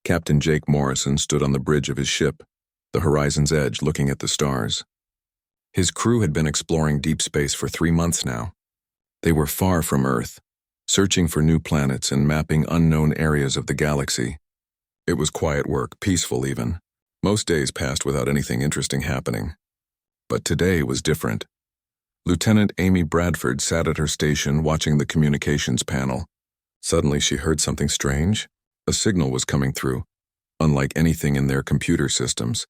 Captain Jake Morrison stood on the bridge of his ship, the horizon's edge, looking at the stars. His crew had been exploring deep space for 3 months now. They were far from Earth, searching for new planets and mapping unknown areas of the galaxy. It was quiet work, peaceful even. Most days passed without anything interesting happening. But today was different. Lieutenant Amy Bradford sat at her station watching the communications panel. Suddenly she heard something strange. A signal was coming through, unlike anything in their computer systems.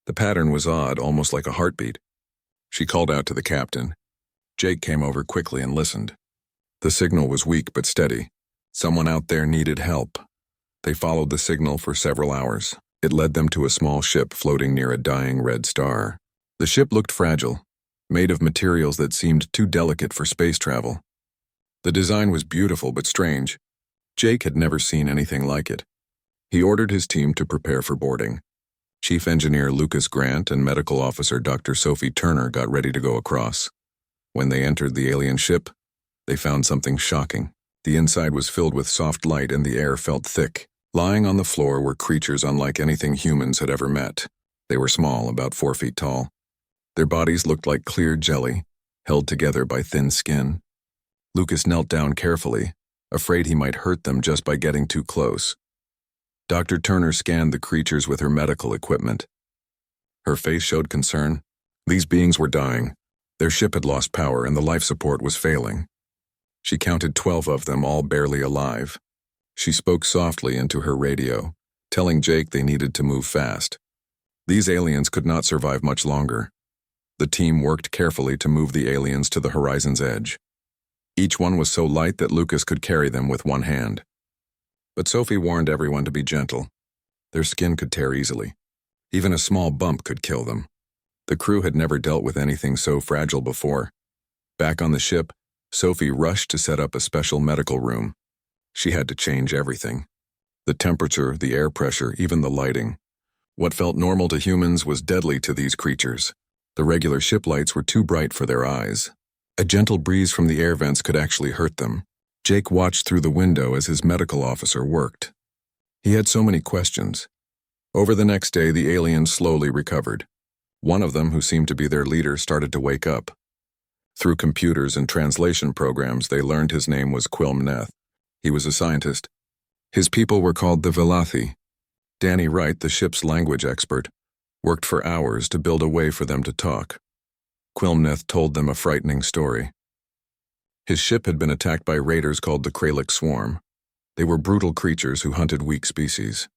The pattern was odd, almost like a heartbeat. She called out to the captain. Jake came over quickly and listened. The signal was weak but steady. Someone out there needed help. They followed the signal for several hours. It led them to a small ship floating near a dying red star. The ship looked fragile, made of materials that seemed too delicate for space travel. The design was beautiful but strange. Jake had never seen anything like it. He ordered his team to prepare for boarding. Chief Engineer Lucas Grant and Medical Officer Dr. Sophie Turner got ready to go across. When they entered the alien ship, they found something shocking. The inside was filled with soft light and the air felt thick. Lying on the floor were creatures unlike anything humans had ever met. They were small, about 4 feet tall. Their bodies looked like clear jelly, held together by thin skin. Lucas knelt down carefully, afraid he might hurt them just by getting too close. Dr. Turner scanned the creatures with her medical equipment. Her face showed concern. These beings were dying. Their ship had lost power and the life support was failing. She counted 12 of them, all barely alive. She spoke softly into her radio, telling Jake they needed to move fast. These aliens could not survive much longer. The team worked carefully to move the aliens to the horizon's edge. Each one was so light that Lucas could carry them with one hand. But Sophie warned everyone to be gentle. Their skin could tear easily. Even a small bump could kill them. The crew had never dealt with anything so fragile before. Back on the ship, Sophie rushed to set up a special medical room. She had to change everything. The temperature, the air pressure, even the lighting. What felt normal to humans was deadly to these creatures. The regular ship lights were too bright for their eyes. A gentle breeze from the air vents could actually hurt them. Jake watched through the window as his medical officer worked. He had so many questions. Over the next day, the aliens slowly recovered. One of them, who seemed to be their leader, started to wake up. Through computers and translation programs, they learned his name was Quilmneth. He was a scientist. His people were called the Velathi. Danny Wright, the ship's language expert, worked for hours to build a way for them to talk. Quilmneth told them a frightening story. His ship had been attacked by raiders called the Kralik Swarm. They were brutal creatures who hunted weak species.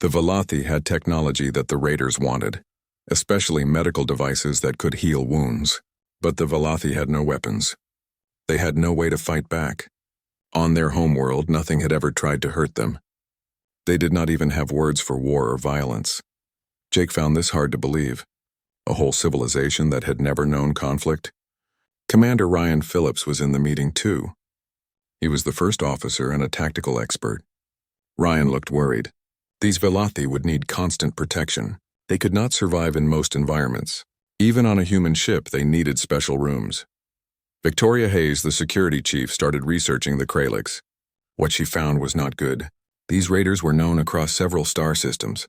The Velathi had technology that the raiders wanted, especially medical devices that could heal wounds. But the Velathi had no weapons. They had no way to fight back. On their homeworld, nothing had ever tried to hurt them. They did not even have words for war or violence. Jake found this hard to believe. A whole civilization that had never known conflict. Commander Ryan Phillips was in the meeting too. He was the first officer and a tactical expert. Ryan looked worried. These Velathi would need constant protection. They could not survive in most environments. Even on a human ship, they needed special rooms. Victoria Hayes, the security chief, started researching the Kraliks. What she found was not good. These raiders were known across several star systems.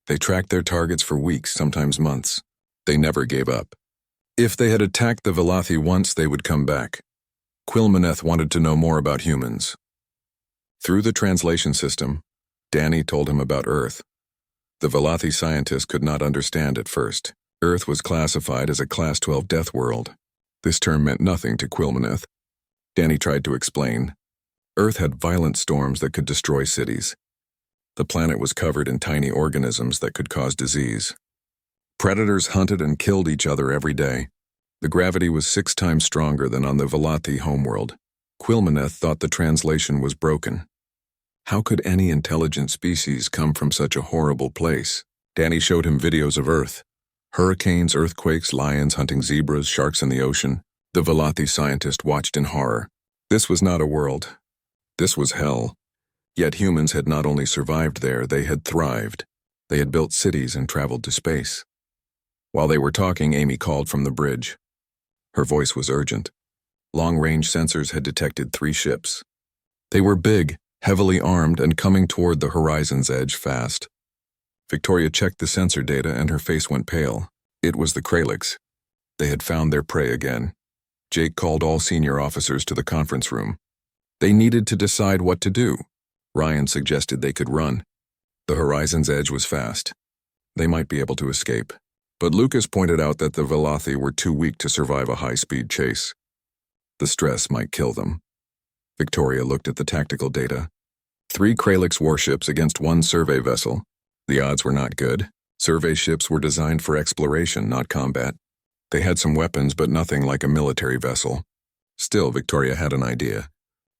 They tracked their targets for weeks, sometimes months. They never gave up. If they had attacked the Velathi once, they would come back. Quilmneth wanted to know more about humans. Through the translation system, Danny told him about Earth. The Velathi scientists could not understand at first. Earth was classified as a Class 12 death world. This term meant nothing to Quilmneth. Danny tried to explain. Earth had violent storms that could destroy cities. The planet was covered in tiny organisms that could cause disease. Predators hunted and killed each other every day. The gravity was 6 times stronger than on the Velathi homeworld. Quilmneth thought the translation was broken. How could any intelligent species come from such a horrible place? Danny showed him videos of Earth. Hurricanes, earthquakes, lions hunting zebras, sharks in the ocean. The Velathi scientist watched in horror. This was not a world. This was hell. Yet humans had not only survived there, they had thrived. They had built cities and traveled to space. While they were talking, Amy called from the bridge. Her voice was urgent. Long-range sensors had detected 3 ships. They were big, heavily armed and coming toward the horizon's edge fast. Victoria checked the sensor data and her face went pale. It was the Kralix. They had found their prey again. Jake called all senior officers to the conference room. They needed to decide what to do. Ryan suggested they could run. The horizon's edge was fast. They might be able to escape. But Lucas pointed out that the Velothi were too weak to survive a high-speed chase. The stress might kill them. Victoria looked at the tactical data. 3 Kralix warships against 1 survey vessel. The odds were not good. Survey ships were designed for exploration, not combat. They had some weapons, but nothing like a military vessel. Still, Victoria had an idea.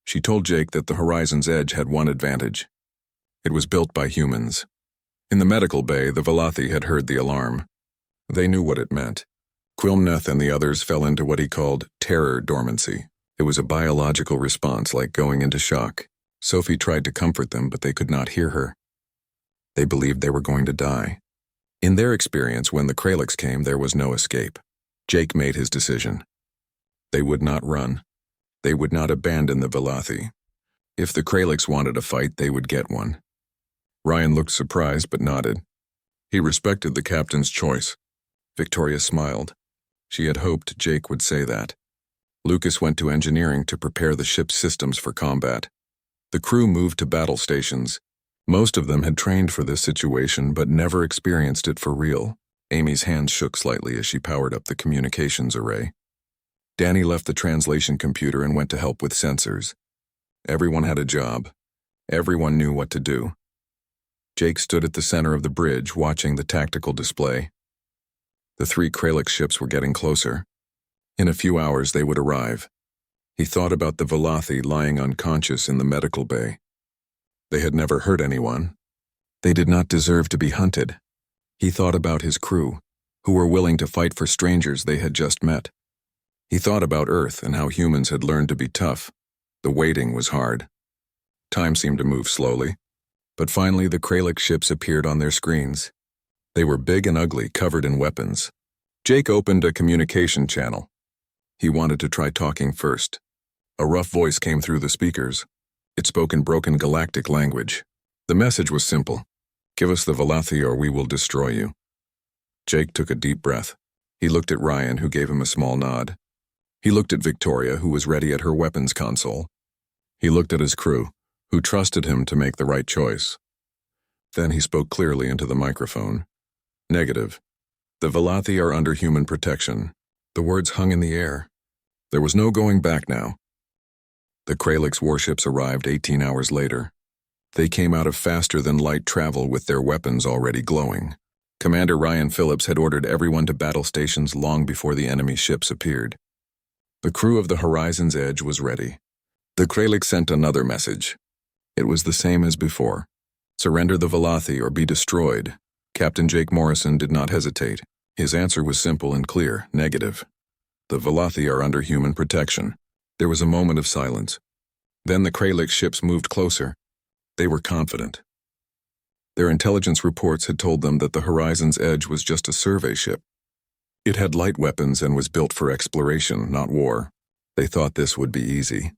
She told Jake that the Horizon's Edge had one advantage. It was built by humans. In the medical bay, the Velothi had heard the alarm. They knew what it meant. Quilmneth and the others fell into what he called terror dormancy. It was a biological response, like going into shock. Sophie tried to comfort them, but they could not hear her. They believed they were going to die. In their experience, when the Kralix came, there was no escape. Jake made his decision. They would not run. They would not abandon the Velothi. If the Kralix wanted a fight, they would get one. Ryan looked surprised but nodded. He respected the captain's choice. Victoria smiled. She had hoped Jake would say that. Lucas went to engineering to prepare the ship's systems for combat. The crew moved to battle stations. Most of them had trained for this situation but never experienced it for real. Amy's hands shook slightly as she powered up the communications array. Danny left the translation computer and went to help with sensors. Everyone had a job. Everyone knew what to do. Jake stood at the center of the bridge watching the tactical display. The 3 Kralix ships were getting closer. In a few hours they would arrive. He thought about the Velothi lying unconscious in the medical bay. They had never hurt anyone. They did not deserve to be hunted. He thought about his crew, who were willing to fight for strangers they had just met. He thought about Earth and how humans had learned to be tough. The waiting was hard. Time seemed to move slowly. But finally the Kralix ships appeared on their screens. They were big and ugly, covered in weapons. Jake opened a communication channel. He wanted to try talking first. A rough voice came through the speakers. It spoke in broken galactic language. The message was simple. Give us the Velothi or we will destroy you. Jake took a deep breath. He looked at Ryan, who gave him a small nod. He looked at Victoria, who was ready at her weapons console. He looked at his crew, who trusted him to make the right choice. Then he spoke clearly into the microphone. Negative. The Velothi are under human protection. The words hung in the air. There was no going back now. The Kralix warships arrived 18 hours later. They came out of faster-than-light travel with their weapons already glowing. Commander Ryan Phillips had ordered everyone to battle stations long before the enemy ships appeared. The crew of the Horizon's Edge was ready. The Kralix sent another message. It was the same as before. Surrender the Velothi or be destroyed. Captain Jake Morrison did not hesitate. His answer was simple and clear, negative. The Velothi are under human protection. There was a moment of silence. Then the Kralix ships moved closer. They were confident. Their intelligence reports had told them that the Horizon's Edge was just a survey ship. It had light weapons and was built for exploration, not war. They thought this would be easy.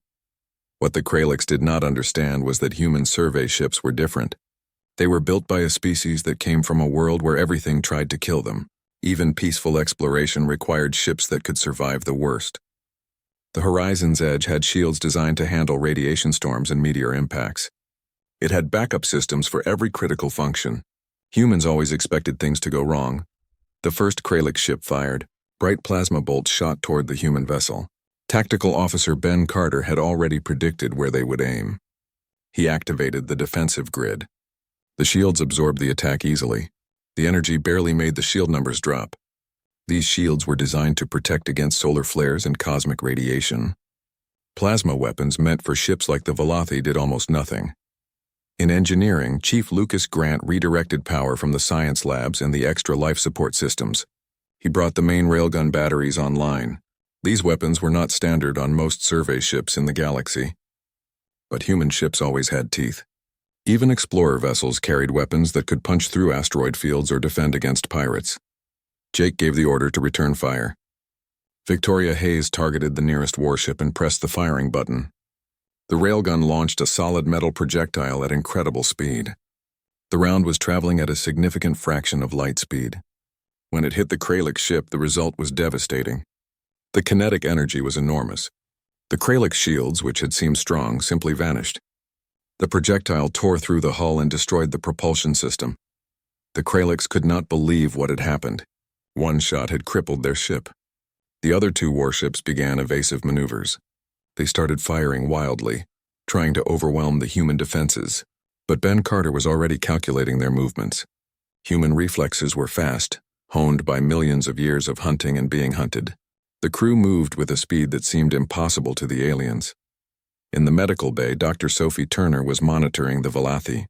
What the Kralix did not understand was that human survey ships were different. They were built by a species that came from a world where everything tried to kill them. Even peaceful exploration required ships that could survive the worst. The Horizon's Edge had shields designed to handle radiation storms and meteor impacts. It had backup systems for every critical function. Humans always expected things to go wrong. The first Kralix ship fired. Bright plasma bolts shot toward the human vessel. Tactical Officer Ben Carter had already predicted where they would aim. He activated the defensive grid. The shields absorbed the attack easily. The energy barely made the shield numbers drop. These shields were designed to protect against solar flares and cosmic radiation. Plasma weapons meant for ships like the Velothi did almost nothing. In engineering, Chief Lucas Grant redirected power from the science labs and the extra life support systems. He brought the main railgun batteries online. These weapons were not standard on most survey ships in the galaxy. But human ships always had teeth. Even explorer vessels carried weapons that could punch through asteroid fields or defend against pirates. Jake gave the order to return fire. Victoria Hayes targeted the nearest warship and pressed the firing button. The railgun launched a solid metal projectile at incredible speed. The round was traveling at a significant fraction of light speed. When it hit the Kralik ship, the result was devastating. The kinetic energy was enormous. The Kralik shields, which had seemed strong, simply vanished. The projectile tore through the hull and destroyed the propulsion system. The Kraliks could not believe what had happened. One shot had crippled their ship. The other two warships began evasive maneuvers. They started firing wildly, trying to overwhelm the human defenses. But Ben Carter was already calculating their movements. Human reflexes were fast, honed by millions of years of hunting and being hunted. The crew moved with a speed that seemed impossible to the aliens. In the medical bay, Dr. Sophie Turner was monitoring the Valathi.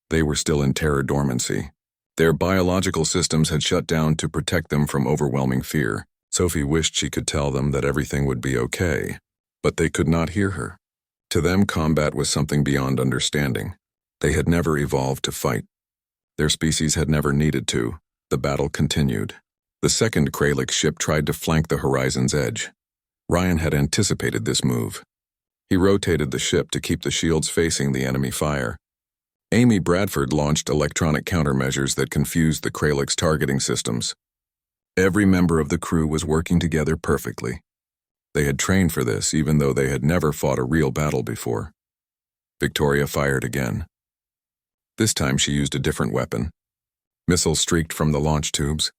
They were still in terror dormancy. Their biological systems had shut down to protect them from overwhelming fear. Sophie wished she could tell them that everything would be okay, but they could not hear her. To them, combat was something beyond understanding. They had never evolved to fight. Their species had never needed to. The battle continued. The second Kralik ship tried to flank the horizon's edge. Ryan had anticipated this move. He rotated the ship to keep the shields facing the enemy fire. Amy Bradford launched electronic countermeasures that confused the Kralik's targeting systems. Every member of the crew was working together perfectly. They had trained for this, even though they had never fought a real battle before. Victoria fired again. This time she used a different weapon. Missiles streaked from the launch tubes.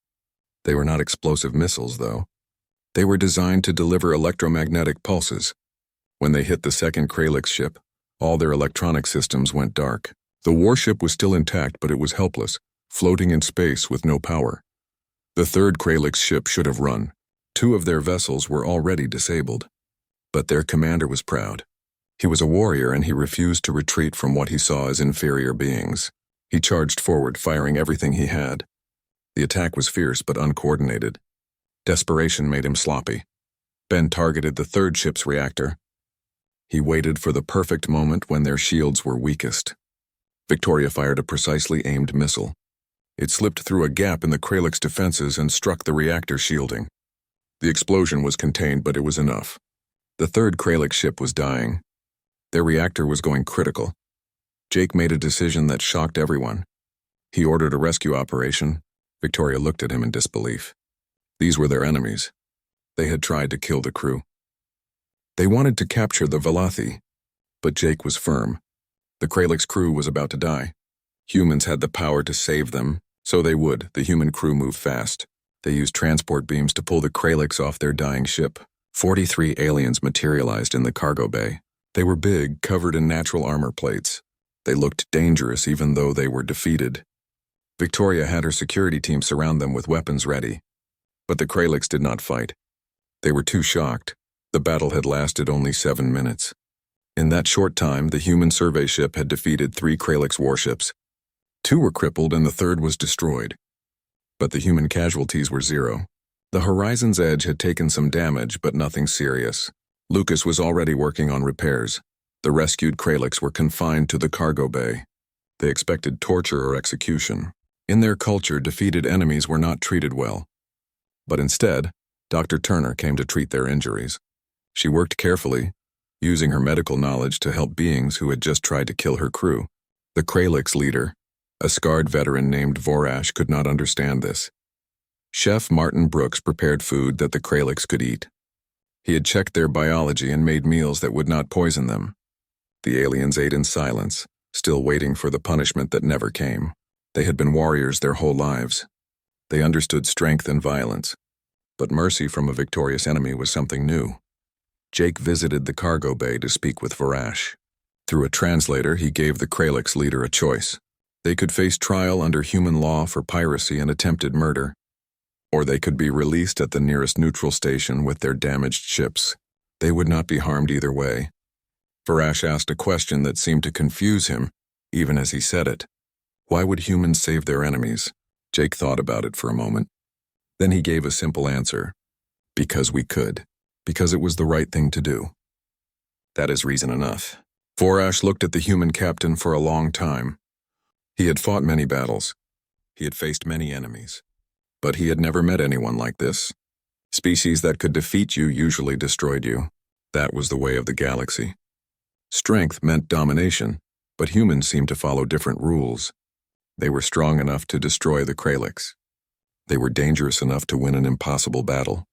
They were not explosive missiles, though. They were designed to deliver electromagnetic pulses. When they hit the second Kralik ship, all their electronic systems went dark. The warship was still intact, but it was helpless, floating in space with no power. The third Kralik's ship should have run. Two of their vessels were already disabled. But their commander was proud. He was a warrior, and he refused to retreat from what he saw as inferior beings. He charged forward, firing everything he had. The attack was fierce but uncoordinated. Desperation made him sloppy. Ben targeted the third ship's reactor. He waited for the perfect moment when their shields were weakest. Victoria fired a precisely aimed missile. It slipped through a gap in the Kralik's defenses and struck the reactor shielding. The explosion was contained, but it was enough. The third Kralik ship was dying. Their reactor was going critical. Jake made a decision that shocked everyone. He ordered a rescue operation. Victoria looked at him in disbelief. These were their enemies. They had tried to kill the crew. They wanted to capture the Valathi, but Jake was firm. The Kralik's crew was about to die. Humans had the power to save them, so they would. The human crew moved fast. They used transport beams to pull the Kraliks off their dying ship. 43 aliens materialized in the cargo bay. They were big, covered in natural armor plates. They looked dangerous even though they were defeated. Victoria had her security team surround them with weapons ready. But the Kraliks did not fight. They were too shocked. The battle had lasted only 7 minutes. In that short time, the human survey ship had defeated 3 Kraliks warships. 2 were crippled and the third was destroyed. But the human casualties were 0. The horizon's edge had taken some damage, but nothing serious. Lucas was already working on repairs. The rescued Kraliks were confined to the cargo bay. They expected torture or execution. In their culture, defeated enemies were not treated well. But instead, Dr. Turner came to treat their injuries. She worked carefully, using her medical knowledge to help beings who had just tried to kill her crew. The Kralik's leader, a scarred veteran named Vorash, could not understand this. Chef Martin Brooks prepared food that the Kraliks could eat. He had checked their biology and made meals that would not poison them. The aliens ate in silence, still waiting for the punishment that never came. They had been warriors their whole lives. They understood strength and violence. But mercy from a victorious enemy was something new. Jake visited the cargo bay to speak with Vorash. Through a translator, he gave the Kralik's leader a choice. They could face trial under human law for piracy and attempted murder, or they could be released at the nearest neutral station with their damaged ships. They would not be harmed either way. Vorash asked a question that seemed to confuse him, even as he said it. Why would humans save their enemies? Jake thought about it for a moment. Then he gave a simple answer. Because we could. Because it was the right thing to do. That is reason enough. Vorash looked at the human captain for a long time. He had fought many battles. He had faced many enemies. But he had never met anyone like this. Species that could defeat you usually destroyed you. That was the way of the galaxy. Strength meant domination, but humans seemed to follow different rules. They were strong enough to destroy the Kralix. They were dangerous enough to win an impossible battle.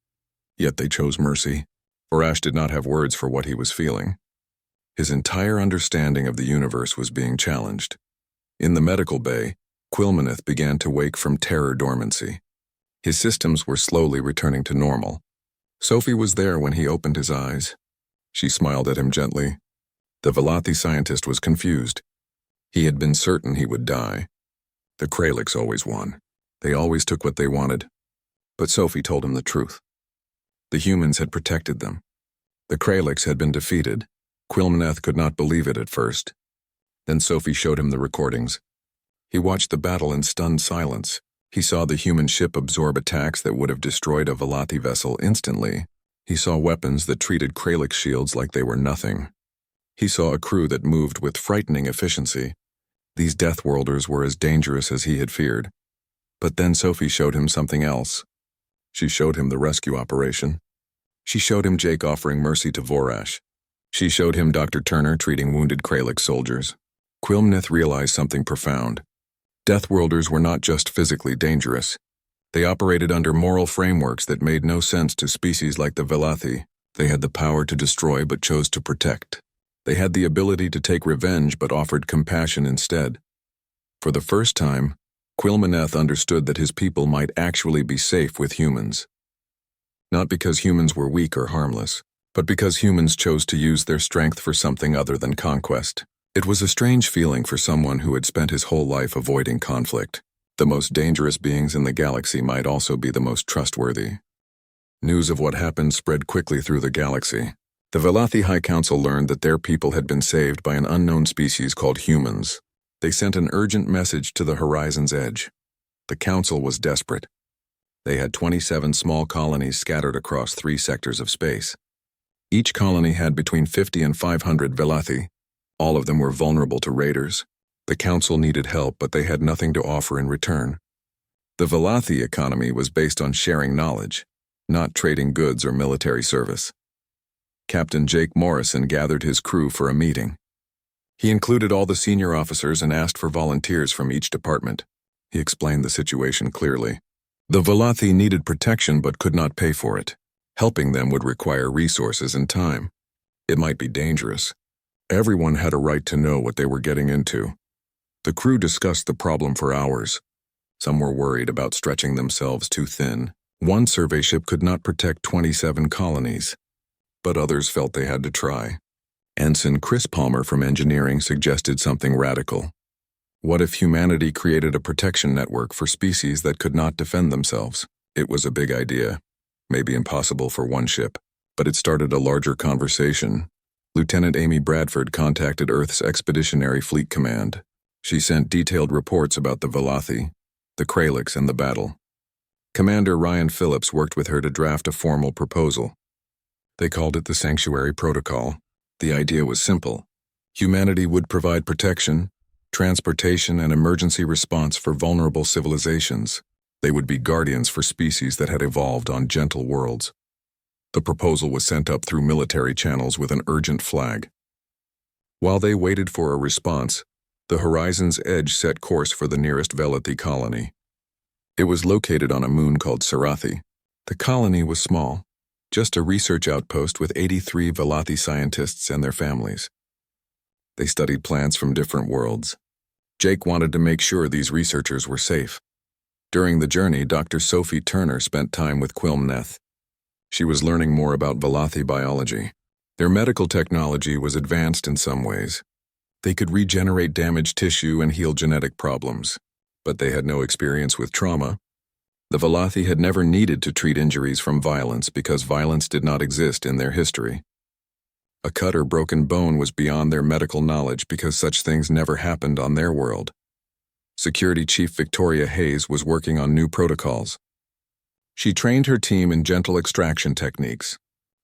Yet they chose mercy. Vorash did not have words for what he was feeling. His entire understanding of the universe was being challenged. In the medical bay, Quilmaneth began to wake from terror dormancy. His systems were slowly returning to normal. Sophie was there when he opened his eyes. She smiled at him gently. The Velothi scientist was confused. He had been certain he would die. The Kralix always won. They always took what they wanted. But Sophie told him the truth. The humans had protected them. The Kralix had been defeated. Quilmaneth could not believe it at first. Then Sophie showed him the recordings. He watched the battle in stunned silence. He saw the human ship absorb attacks that would have destroyed a Velothi vessel instantly. He saw weapons that treated Kralix shields like they were nothing. He saw a crew that moved with frightening efficiency. These Deathworlders were as dangerous as he had feared. But then Sophie showed him something else. She showed him the rescue operation. She showed him Jake offering mercy to Vorash. She showed him Dr. Turner treating wounded Kralix soldiers. Quilmaneth realized something profound. Deathworlders were not just physically dangerous. They operated under moral frameworks that made no sense to species like the Velothi. They had the power to destroy but chose to protect. They had the ability to take revenge but offered compassion instead. For the first time, Quilmaneth understood that his people might actually be safe with humans. Not because humans were weak or harmless, but because humans chose to use their strength for something other than conquest. It was a strange feeling for someone who had spent his whole life avoiding conflict. The most dangerous beings in the galaxy might also be the most trustworthy. News of what happened spread quickly through the galaxy. The Velothi High Council learned that their people had been saved by an unknown species called humans. They sent an urgent message to the horizon's edge. The council was desperate. They had 27 small colonies scattered across 3 sectors of space. Each colony had between 50 and 500 Velothi. All of them were vulnerable to raiders. The council needed help, but they had nothing to offer in return. The Velothi economy was based on sharing knowledge, not trading goods or military service. Captain Jake Morrison gathered his crew for a meeting. He included all the senior officers and asked for volunteers from each department. He explained the situation clearly. The Velothi needed protection but could not pay for it. Helping them would require resources and time. It might be dangerous. Everyone had a right to know what they were getting into. The crew discussed the problem for hours. Some were worried about stretching themselves too thin. One survey ship could not protect 27 colonies, but others felt they had to try. Ensign Chris Palmer from engineering suggested something radical. What if humanity created a protection network for species that could not defend themselves? It was a big idea, maybe impossible for one ship, but it started a larger conversation. Lieutenant Amy Bradford contacted Earth's Expeditionary Fleet Command. She sent detailed reports about the Velothi, the Kralix, and the battle. Commander Ryan Phillips worked with her to draft a formal proposal. They called it the Sanctuary Protocol. The idea was simple. Humanity would provide protection, transportation, and emergency response for vulnerable civilizations. They would be guardians for species that had evolved on gentle worlds. The proposal was sent up through military channels with an urgent flag. While they waited for a response, the horizon's edge set course for the nearest Velothi colony. It was located on a moon called Sarathi. The colony was small, just a research outpost with 83 Velothi scientists and their families. They studied plants from different worlds. Jake wanted to make sure these researchers were safe. During the journey, Dr. Sophie Turner spent time with Quilmaneth. She was learning more about Velothi biology. Their medical technology was advanced in some ways. They could regenerate damaged tissue and heal genetic problems, but they had no experience with trauma. The Velothi had never needed to treat injuries from violence because violence did not exist in their history. A cut or broken bone was beyond their medical knowledge because such things never happened on their world. Security Chief Victoria Hayes was working on new protocols. She trained her team in gentle extraction techniques.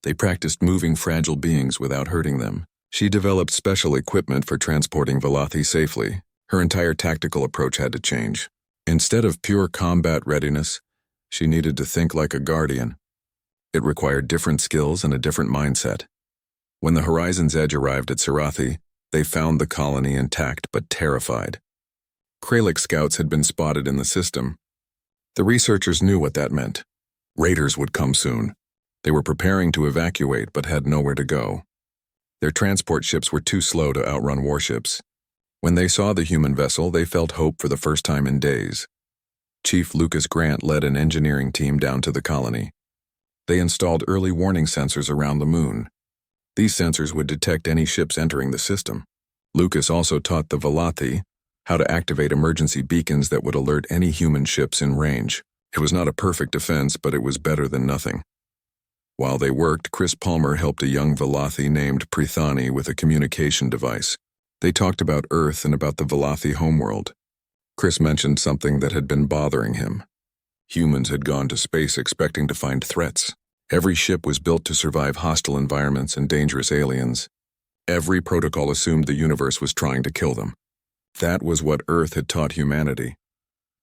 They practiced moving fragile beings without hurting them. She developed special equipment for transporting Velothi safely. Her entire tactical approach had to change. Instead of pure combat readiness, she needed to think like a guardian. It required different skills and a different mindset. When the Horizon's Edge arrived at Sarathi, they found the colony intact but terrified. Kralik scouts had been spotted in the system. The researchers knew what that meant. Raiders would come soon. They were preparing to evacuate but had nowhere to go. Their transport ships were too slow to outrun warships. When they saw the human vessel, they felt hope for the first time in days. Chief Lucas Grant led an engineering team down to the colony. They installed early warning sensors around the moon. These sensors would detect any ships entering the system. Lucas also taught the Velothi how to activate emergency beacons that would alert any human ships in range. It was not a perfect defense, but it was better than nothing. While they worked, Chris Palmer helped a young Velothi named Prithani with a communication device. They talked about Earth and about the Velothi homeworld. Chris mentioned something that had been bothering him. Humans had gone to space expecting to find threats. Every ship was built to survive hostile environments and dangerous aliens. Every protocol assumed the universe was trying to kill them. That was what Earth had taught humanity.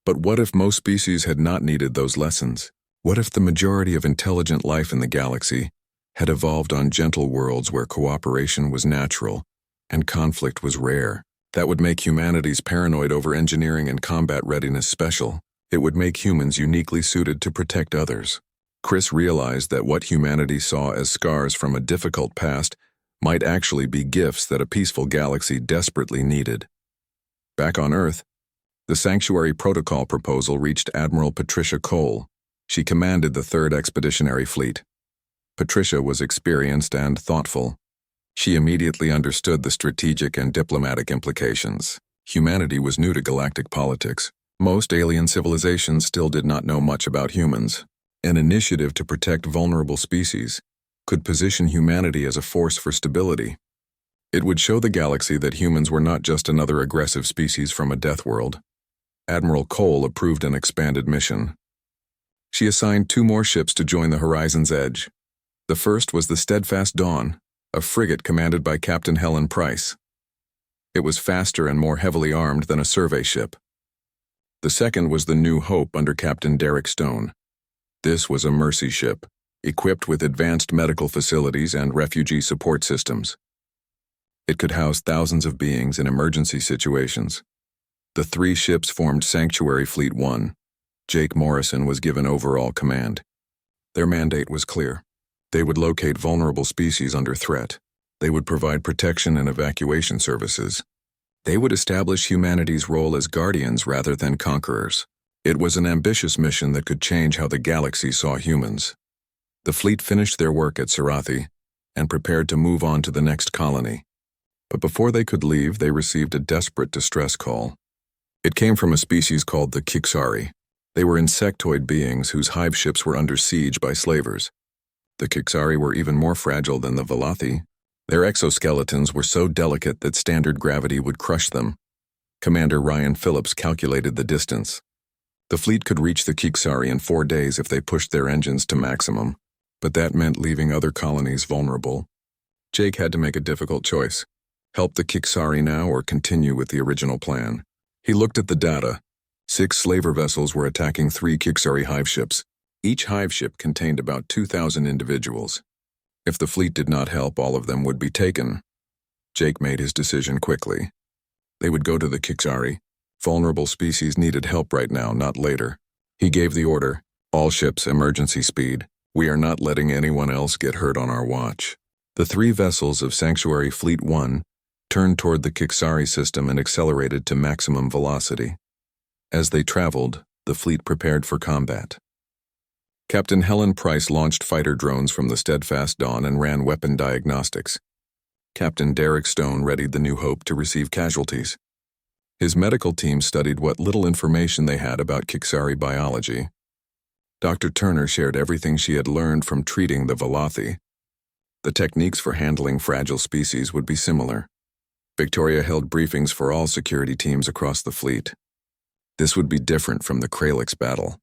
But what if most species had not needed those lessons? What if the majority of intelligent life in the galaxy had evolved on gentle worlds where cooperation was natural and conflict was rare? That would make humanity's paranoid over engineering and combat readiness special. It would make humans uniquely suited to protect others. Chris realized that what humanity saw as scars from a difficult past might actually be gifts that a peaceful galaxy desperately needed. Back on Earth, the Sanctuary Protocol proposal reached Admiral Patricia Cole. She commanded the 3rd Expeditionary Fleet. Patricia was experienced and thoughtful. She immediately understood the strategic and diplomatic implications. Humanity was new to galactic politics. Most alien civilizations still did not know much about humans. An initiative to protect vulnerable species could position humanity as a force for stability. It would show the galaxy that humans were not just another aggressive species from a death world. Admiral Cole approved an expanded mission. She assigned 2 more ships to join the Horizon's Edge. The first was the Steadfast Dawn, a frigate commanded by Captain Helen Price. It was faster and more heavily armed than a survey ship. The second was the New Hope under Captain Derek Stone. This was a mercy ship, equipped with advanced medical facilities and refugee support systems. It could house thousands of beings in emergency situations. The 3 ships formed Sanctuary Fleet 1. Jake Morrison was given overall command. Their mandate was clear. They would locate vulnerable species under threat. They would provide protection and evacuation services. They would establish humanity's role as guardians rather than conquerors. It was an ambitious mission that could change how the galaxy saw humans. The fleet finished their work at Sarathi and prepared to move on to the next colony. But before they could leave, they received a desperate distress call. It came from a species called the Kiksari. They were insectoid beings whose hive ships were under siege by slavers. The Kiksari were even more fragile than the Velothi. Their exoskeletons were so delicate that standard gravity would crush them. Commander Ryan Phillips calculated the distance. The fleet could reach the Kiksari in 4 days if they pushed their engines to maximum, but that meant leaving other colonies vulnerable. Jake had to make a difficult choice. Help the Kiksari now or continue with the original plan. He looked at the data. 6 slaver vessels were attacking 3 Kiksari hive ships. Each hive ship contained about 2,000 individuals. If the fleet did not help, all of them would be taken. Jake made his decision quickly. They would go to the Kiksari. Vulnerable species needed help right now, not later. He gave the order, all ships emergency speed. We are not letting anyone else get hurt on our watch. The 3 vessels of Sanctuary Fleet 1 turned toward the Kiksari system and accelerated to maximum velocity. As they traveled, the fleet prepared for combat. Captain Helen Price launched fighter drones from the Steadfast Dawn and ran weapon diagnostics. Captain Derek Stone readied the New Hope to receive casualties. His medical team studied what little information they had about Kiksari biology. Dr. Turner shared everything she had learned from treating the Velothi. The techniques for handling fragile species would be similar. Victoria held briefings for all security teams across the fleet. This would be different from the Kralix battle.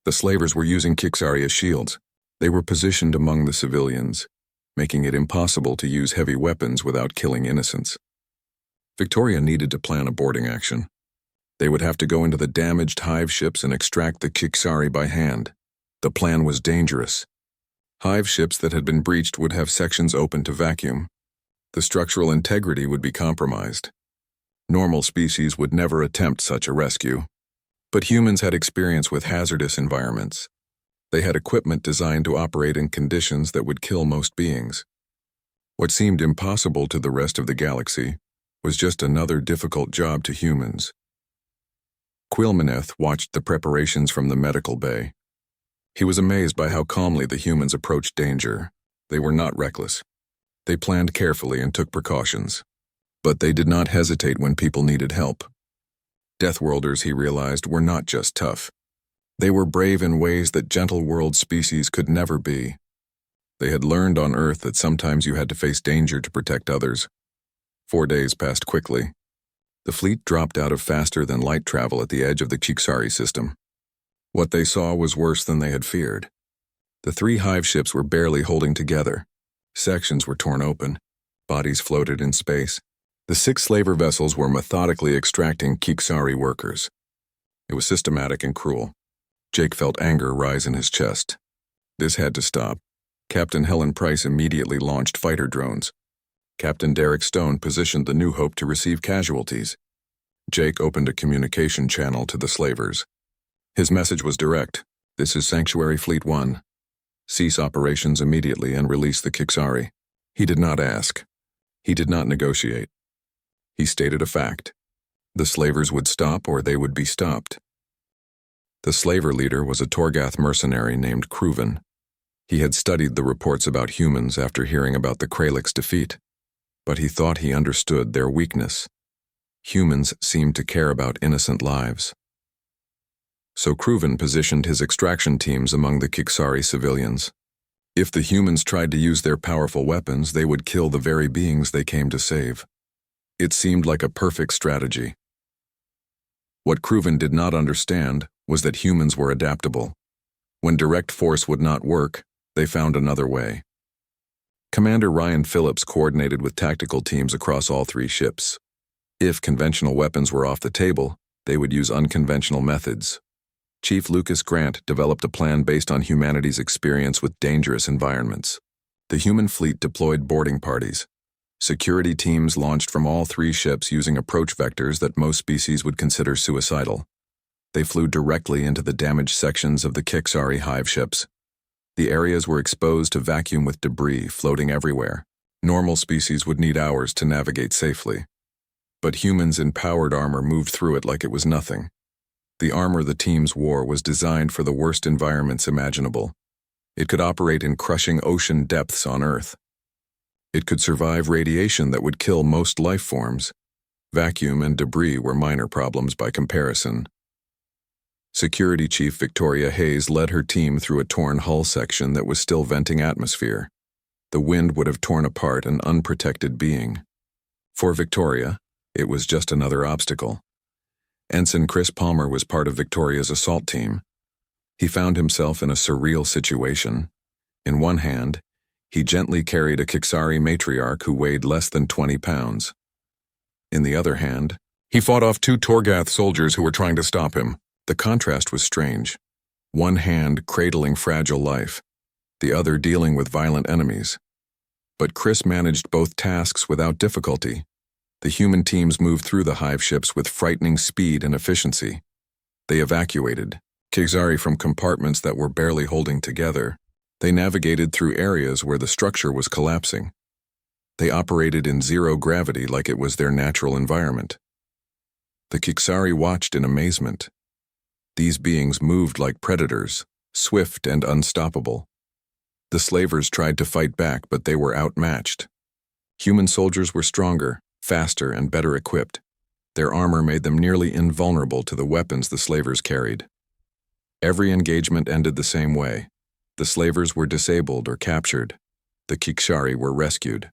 The slavers were using Kiksari as shields. They were positioned among the civilians, making it impossible to use heavy weapons without killing innocents. Victoria needed to plan a boarding action. They would have to go into the damaged hive ships and extract the Kiksari by hand. The plan was dangerous. Hive ships that had been breached would have sections open to vacuum. The structural integrity would be compromised. Normal species would never attempt such a rescue. But humans had experience with hazardous environments. They had equipment designed to operate in conditions that would kill most beings. What seemed impossible to the rest of the galaxy was just another difficult job to humans. Quilmaneth watched the preparations from the medical bay. He was amazed by how calmly the humans approached danger. They were not reckless. They planned carefully and took precautions. But they did not hesitate when people needed help. Deathworlders, he realized, were not just tough. They were brave in ways that gentle world species could never be. They had learned on Earth that sometimes you had to face danger to protect others. 4 days passed quickly. The fleet dropped out of faster-than-light travel at the edge of the Chixari system. What they saw was worse than they had feared. The 3 hive ships were barely holding together. Sections were torn open. Bodies floated in space. The 6 slaver vessels were methodically extracting Chixari workers. It was systematic and cruel. Jake felt anger rise in his chest. This had to stop. Captain Helen Price immediately launched fighter drones. Captain Derek Stone positioned the New Hope to receive casualties. Jake opened a communication channel to the slavers. His message was direct. This is Sanctuary Fleet 1. Cease operations immediately and release the Chixari. He did not ask. He did not negotiate. He stated a fact. The slavers would stop or they would be stopped. The slaver leader was a Torgath mercenary named Kruven. He had studied the reports about humans after hearing about the Kralix defeat, but he thought he understood their weakness. Humans seemed to care about innocent lives. So Kruven positioned his extraction teams among the Chixari civilians. If the humans tried to use their powerful weapons, they would kill the very beings they came to save. It seemed like a perfect strategy. What Kruven did not understand was that humans were adaptable. When direct force would not work, they found another way. Commander Ryan Phillips coordinated with tactical teams across all 3 ships. If conventional weapons were off the table, they would use unconventional methods. Chief Lucas Grant developed a plan based on humanity's experience with dangerous environments. The human fleet deployed boarding parties. Security teams launched from all 3 ships using approach vectors that most species would consider suicidal. They flew directly into the damaged sections of the Chixari hive ships. The areas were exposed to vacuum with debris floating everywhere. Normal species would need hours to navigate safely. But humans in powered armor moved through it like it was nothing. The armor the teams wore was designed for the worst environments imaginable. It could operate in crushing ocean depths on Earth. It could survive radiation that would kill most life forms. Vacuum and debris were minor problems by comparison. Security Chief Victoria Hayes led her team through a torn hull section that was still venting atmosphere. The wind would have torn apart an unprotected being. For Victoria, it was just another obstacle. Ensign Chris Palmer was part of Victoria's assault team. He found himself in a surreal situation. In one hand, he gently carried a Chixari matriarch who weighed less than 20 pounds. In the other hand, he fought off 2 Torgath soldiers who were trying to stop him. The contrast was strange. One hand cradling fragile life, the other dealing with violent enemies. But Chris managed both tasks without difficulty. The human teams moved through the hive ships with frightening speed and efficiency. They evacuated Chixari from compartments that were barely holding together. They navigated through areas where the structure was collapsing. They operated in zero gravity like it was their natural environment. The Chixari watched in amazement. These beings moved like predators, swift and unstoppable. The slavers tried to fight back, but they were outmatched. Human soldiers were stronger, faster, and better equipped. Their armor made them nearly invulnerable to the weapons the slavers carried. Every engagement ended the same way. The slavers were disabled or captured. The Chixari were rescued.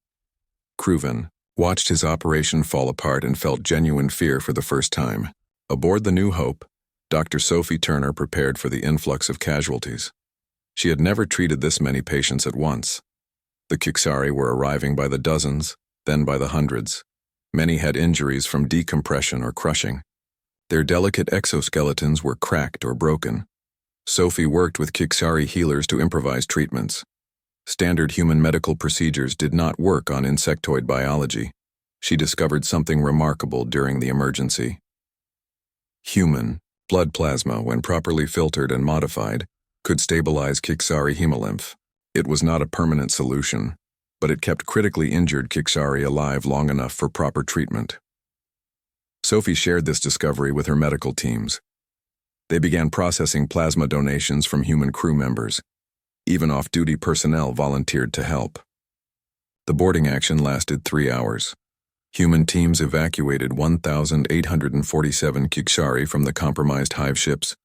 Kruven watched his operation fall apart and felt genuine fear for the first time. Aboard the New Hope, Dr. Sophie Turner prepared for the influx of casualties. She had never treated this many patients at once. The Chixari were arriving by the dozens, then by the hundreds. Many had injuries from decompression or crushing. Their delicate exoskeletons were cracked or broken. Sophie worked with Chixari healers to improvise treatments. Standard human medical procedures did not work on insectoid biology. She discovered something remarkable during the emergency. Human blood plasma, when properly filtered and modified, could stabilize Kixari hemolymph. It was not a permanent solution, but it kept critically injured Kixari alive long enough for proper treatment. Sophie shared this discovery with her medical teams. They began processing plasma donations from human crew members. Even off-duty personnel volunteered to help. The boarding action lasted 3 hours. Human teams evacuated 1,847 Kixari from the compromised hive ships.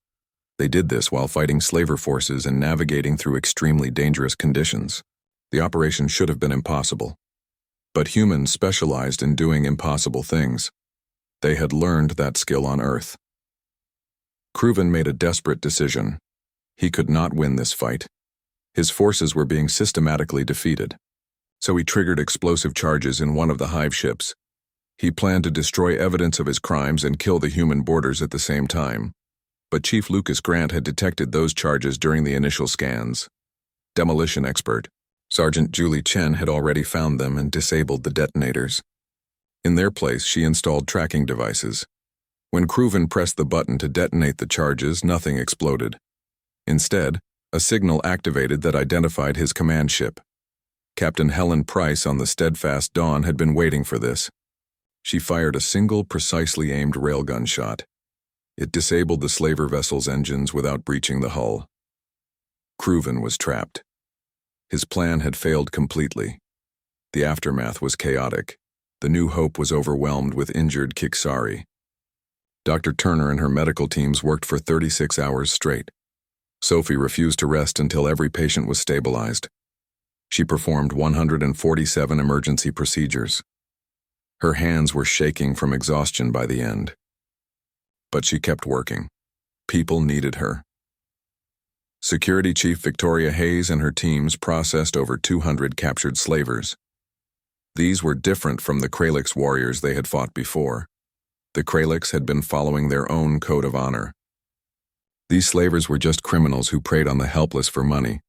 They did this while fighting slaver forces and navigating through extremely dangerous conditions. The operation should have been impossible. But humans specialized in doing impossible things. They had learned that skill on Earth. Crewven made a desperate decision. He could not win this fight. His forces were being systematically defeated. So he triggered explosive charges in one of the hive ships. He planned to destroy evidence of his crimes and kill the human boarders at the same time. But Chief Lucas Grant had detected those charges during the initial scans. Demolition expert Sergeant Julie Chen had already found them and disabled the detonators. In their place, she installed tracking devices. When Crewven pressed the button to detonate the charges, nothing exploded. Instead, a signal activated that identified his command ship. Captain Helen Price on the Steadfast Dawn had been waiting for this. She fired a single, precisely aimed railgun shot. It disabled the slaver vessel's engines without breaching the hull. Crewven was trapped. His plan had failed completely. The aftermath was chaotic. The New Hope was overwhelmed with injured Kixari. Dr. Turner and her medical teams worked for 36 hours straight. Sophie refused to rest until every patient was stabilized. She performed 147 emergency procedures. Her hands were shaking from exhaustion by the end. But she kept working. People needed her. Security Chief Victoria Hayes and her teams processed over 200 captured slavers. These were different from the Kralix warriors they had fought before. The Kralix had been following their own code of honor. These slavers were just criminals who preyed on the helpless for money.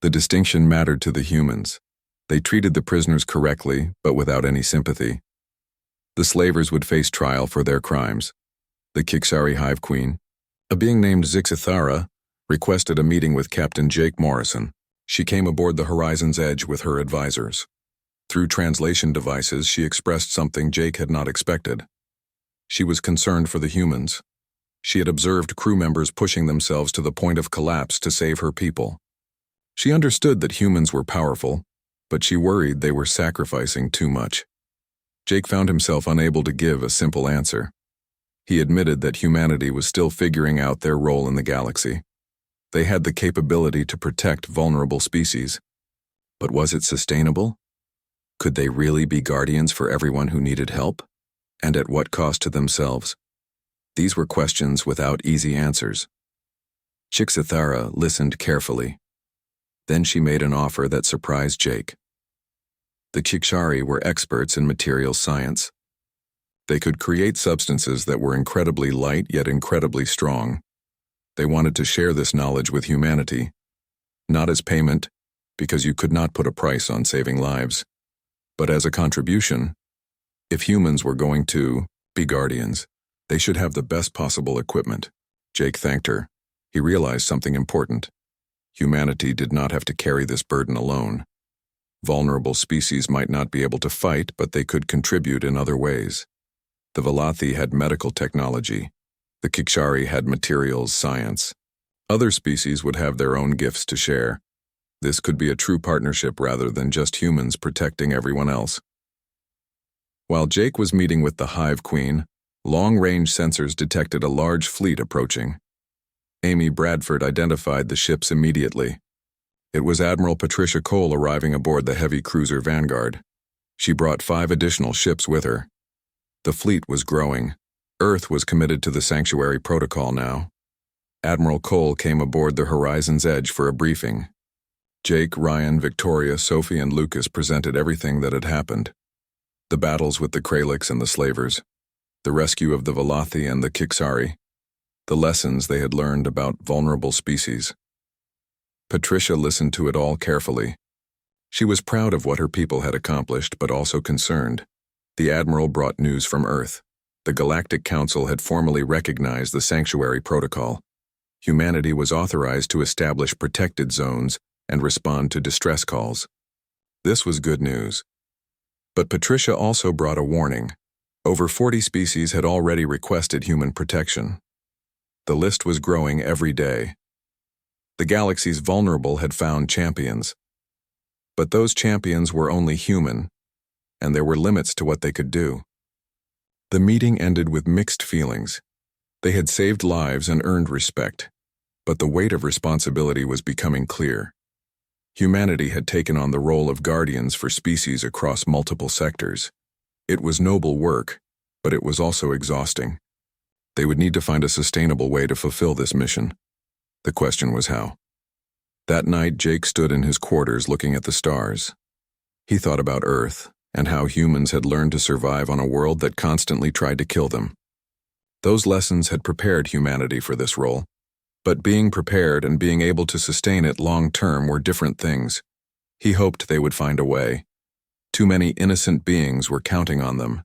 The distinction mattered to the humans. They treated the prisoners correctly, but without any sympathy. The slavers would face trial for their crimes. The Kixari Hive Queen, a being named Zixithara, requested a meeting with Captain Jake Morrison. She came aboard the Horizon's Edge with her advisors. Through translation devices, she expressed something Jake had not expected. She was concerned for the humans. She had observed crew members pushing themselves to the point of collapse to save her people. She understood that humans were powerful, but she worried they were sacrificing too much. Jake found himself unable to give a simple answer. He admitted that humanity was still figuring out their role in the galaxy. They had the capability to protect vulnerable species. But was it sustainable? Could they really be guardians for everyone who needed help? And at what cost to themselves? These were questions without easy answers. Chixithara listened carefully. Then she made an offer that surprised Jake. The Kixari were experts in materials science. They could create substances that were incredibly light yet incredibly strong. They wanted to share this knowledge with humanity, not as payment, because you could not put a price on saving lives, but as a contribution. If humans were going to be guardians, they should have the best possible equipment. Jake thanked her. He realized something important. Humanity did not have to carry this burden alone. Vulnerable species might not be able to fight, but they could contribute in other ways. The Velothi had medical technology. The Kixari had materials science. Other species would have their own gifts to share. This could be a true partnership rather than just humans protecting everyone else. While Jake was meeting with the Hive Queen, long-range sensors detected a large fleet approaching. Amy Bradford identified the ships immediately. It was Admiral Patricia Cole arriving aboard the heavy cruiser Vanguard. She brought 5 additional ships with her. The fleet was growing. Earth was committed to the Sanctuary Protocol now. Admiral Cole came aboard the Horizon's Edge for a briefing. Jake, Ryan, Victoria, Sophie, and Lucas presented everything that had happened. The battles with the Kralix and the slavers, the rescue of the Velothi and the Kixari, the lessons they had learned about vulnerable species. Patricia listened to it all carefully. She was proud of what her people had accomplished, but also concerned. The Admiral brought news from Earth. The Galactic Council had formally recognized the Sanctuary Protocol. Humanity was authorized to establish protected zones and respond to distress calls. This was good news. But Patricia also brought a warning. Over 40 species had already requested human protection. The list was growing every day. The galaxy's vulnerable had found champions. But those champions were only human, and there were limits to what they could do. The meeting ended with mixed feelings. They had saved lives and earned respect, but the weight of responsibility was becoming clear. Humanity had taken on the role of guardians for species across multiple sectors. It was noble work, but it was also exhausting. They would need to find a sustainable way to fulfill this mission. The question was how. That night, Jake stood in his quarters looking at the stars. He thought about Earth and how humans had learned to survive on a world that constantly tried to kill them. Those lessons had prepared humanity for this role, but being prepared and being able to sustain it long-term were different things. He hoped they would find a way. Too many innocent beings were counting on them.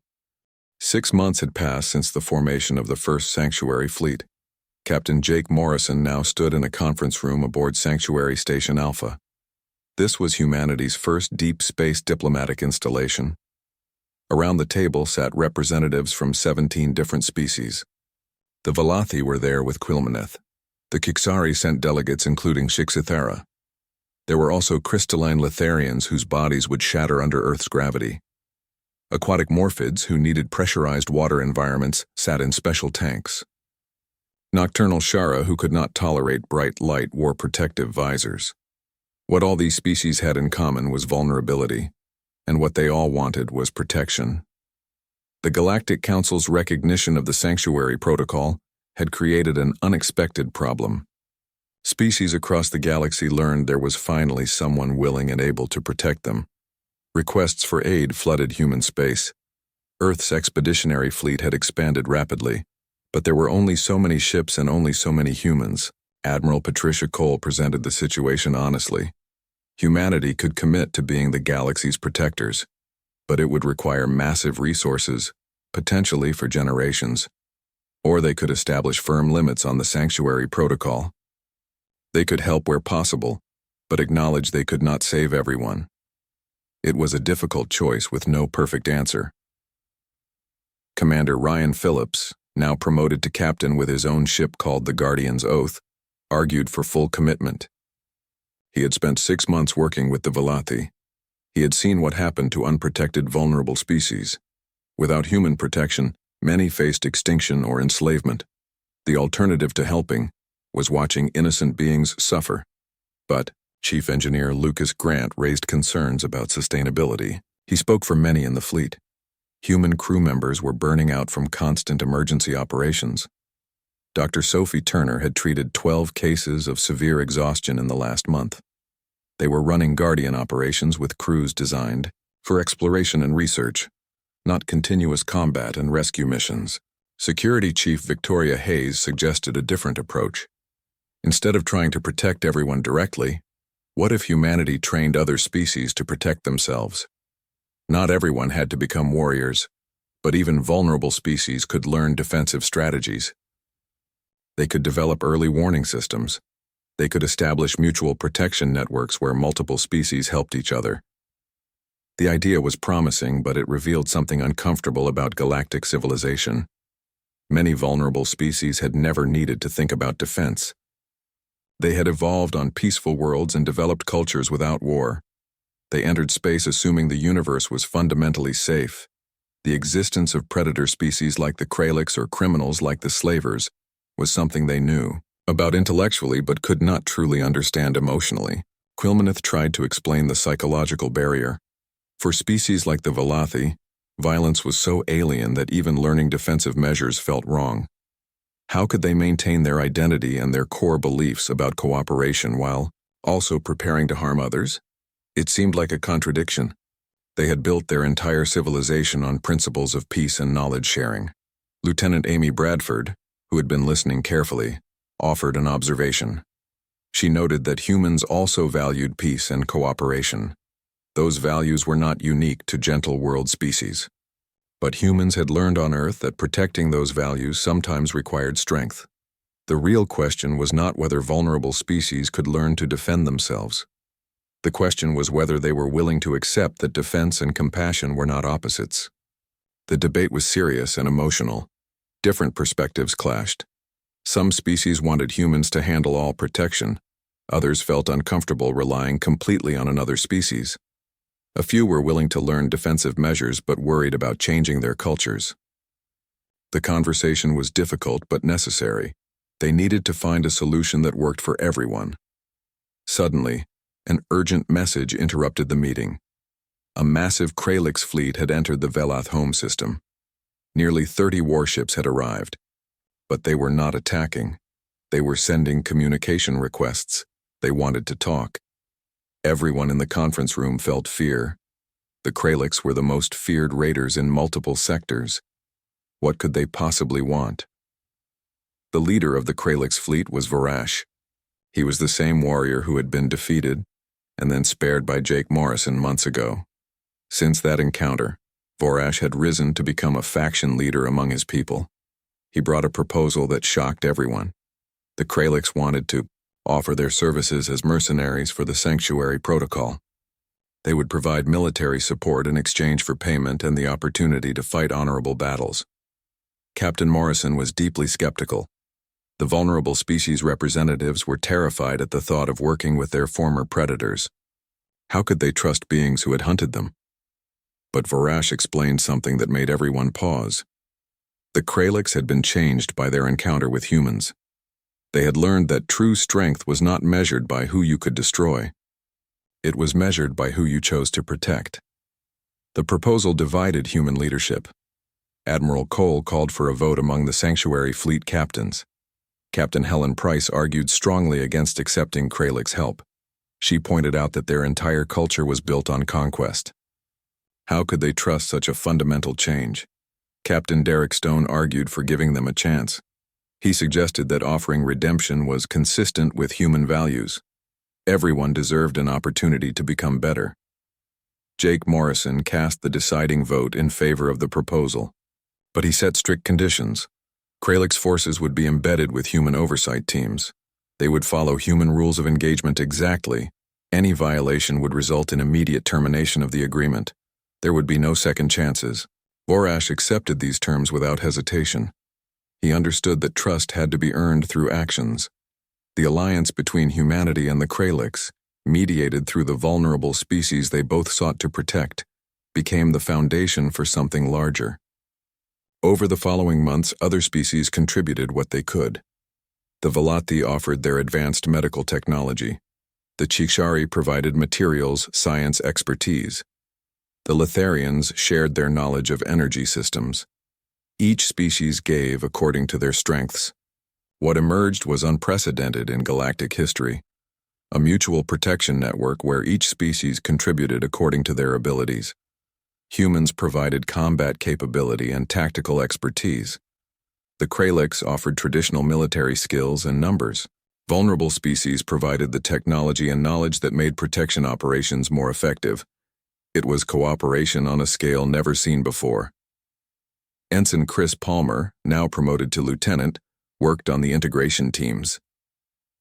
6 months had passed since the formation of the first Sanctuary fleet. Captain Jake Morrison now stood in a conference room aboard Sanctuary Station Alpha. This was humanity's first deep space diplomatic installation. Around the table sat representatives from 17 different species. The Valathi were there with Quilmaneth. The Kixari sent delegates including Shixithera. There were also crystalline Litharians whose bodies would shatter under Earth's gravity. Aquatic Morphids, who needed pressurized water environments, sat in special tanks. Nocturnal Shara, who could not tolerate bright light, wore protective visors. What all these species had in common was vulnerability, and what they all wanted was protection. The Galactic Council's recognition of the Sanctuary Protocol had created an unexpected problem. Species across the galaxy learned there was finally someone willing and able to protect them. Requests for aid flooded human space. Earth's expeditionary fleet had expanded rapidly, but there were only so many ships and only so many humans. Admiral Patricia Cole presented the situation honestly. Humanity could commit to being the galaxy's protectors, but it would require massive resources, potentially for generations. Or they could establish firm limits on the Sanctuary Protocol. They could help where possible, but acknowledge they could not save everyone. It was a difficult choice with no perfect answer. Commander Ryan Phillips, now promoted to captain with his own ship called the Guardian's Oath, argued for full commitment. He had spent 6 months working with the Valathi. He had seen what happened to unprotected vulnerable species. Without human protection, many faced extinction or enslavement. The alternative to helping was watching innocent beings suffer. But Chief Engineer Lucas Grant raised concerns about sustainability. He spoke for many in the fleet. Human crew members were burning out from constant emergency operations. Dr. Sophie Turner had treated 12 cases of severe exhaustion in the last month. They were running Guardian operations with crews designed for exploration and research, not continuous combat and rescue missions. Security Chief Victoria Hayes suggested a different approach. Instead of trying to protect everyone directly, what if humanity trained other species to protect themselves? Not everyone had to become warriors, but even vulnerable species could learn defensive strategies. They could develop early warning systems. They could establish mutual protection networks where multiple species helped each other. The idea was promising, but it revealed something uncomfortable about galactic civilization. Many vulnerable species had never needed to think about defense. They had evolved on peaceful worlds and developed cultures without war. They entered space assuming the universe was fundamentally safe. The existence of predator species like the Kralix or criminals like the Slavers was something they knew about intellectually but could not truly understand emotionally. Quilmaneth tried to explain the psychological barrier. For species like the Valathi, violence was so alien that even learning defensive measures felt wrong. How could they maintain their identity and their core beliefs about cooperation while also preparing to harm others? It seemed like a contradiction. They had built their entire civilization on principles of peace and knowledge sharing. Lieutenant Amy Bradford, who had been listening carefully, offered an observation. She noted that humans also valued peace and cooperation. Those values were not unique to gentle world species. But humans had learned on Earth that protecting those values sometimes required strength. The real question was not whether vulnerable species could learn to defend themselves. The question was whether they were willing to accept that defense and compassion were not opposites. The debate was serious and emotional. Different perspectives clashed. Some species wanted humans to handle all protection. Others felt uncomfortable relying completely on another species. A few were willing to learn defensive measures but worried about changing their cultures. The conversation was difficult but necessary. They needed to find a solution that worked for everyone. Suddenly, an urgent message interrupted the meeting. A massive Kralix fleet had entered the Velath home system. Nearly 30 warships had arrived. But they were not attacking. They were sending communication requests. They wanted to talk. Everyone in the conference room felt fear. The Kralix were the most feared raiders in multiple sectors. What could they possibly want? The leader of the Kralix fleet was Varash. He was the same warrior who had been defeated and then spared by Jake Morrison months ago. Since that encounter, Varash had risen to become a faction leader among his people. He brought a proposal that shocked everyone. The Kralix wanted to offer their services as mercenaries for the Sanctuary Protocol. They would provide military support in exchange for payment and the opportunity to fight honorable battles. Captain Morrison was deeply skeptical. The vulnerable species representatives were terrified at the thought of working with their former predators. How could they trust beings who had hunted them? But Varash explained something that made everyone pause. The Kralix had been changed by their encounter with humans. They had learned that true strength was not measured by who you could destroy. It was measured by who you chose to protect. The proposal divided human leadership. Admiral Cole called for a vote among the Sanctuary fleet captains. Captain Helen Price argued strongly against accepting Kralix help. She pointed out that their entire culture was built on conquest. How could they trust such a fundamental change? Captain Derek Stone argued for giving them a chance. He suggested that offering redemption was consistent with human values. Everyone deserved an opportunity to become better. Jake Morrison cast the deciding vote in favor of the proposal. But he set strict conditions. Kralix forces would be embedded with human oversight teams. They would follow human rules of engagement exactly. Any violation would result in immediate termination of the agreement. There would be no second chances. Varash accepted these terms without hesitation. He understood that trust had to be earned through actions. The alliance between humanity and the Kralix, mediated through the vulnerable species they both sought to protect, became the foundation for something larger. Over the following months, other species contributed what they could. The Velati offered their advanced medical technology. The Chikshari provided materials, science expertise. The Litharians shared their knowledge of energy systems. Each species gave according to their strengths. What emerged was unprecedented in galactic history, a mutual protection network where each species contributed according to their abilities. Humans provided combat capability and tactical expertise. The Kralix offered traditional military skills and numbers. Vulnerable species provided the technology and knowledge that made protection operations more effective. It was cooperation on a scale never seen before. Ensign Chris Palmer, now promoted to lieutenant, worked on the integration teams.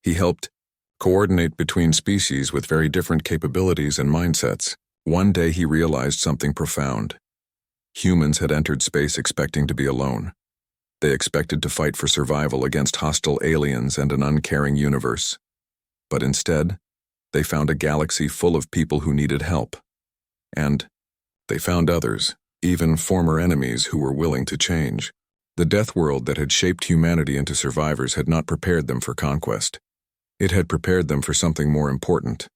He helped coordinate between species with very different capabilities and mindsets. One day he realized something profound. Humans had entered space expecting to be alone. They expected to fight for survival against hostile aliens and an uncaring universe. But instead, they found a galaxy full of people who needed help. And they found others, even former enemies who were willing to change. The death world that had shaped humanity into survivors had not prepared them for conquest. It had prepared them for something more important.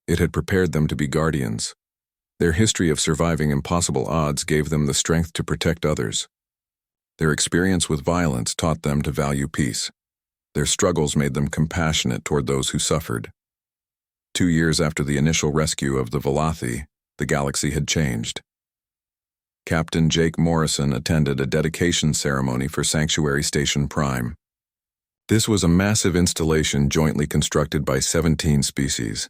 It had prepared them to be guardians. Their history of surviving impossible odds gave them the strength to protect others. Their experience with violence taught them to value peace. Their struggles made them compassionate toward those who suffered. 2 years after the initial rescue of the Velati, the galaxy had changed. Captain Jake Morrison attended a dedication ceremony for Sanctuary Station Prime. This was a massive installation jointly constructed by 17 species.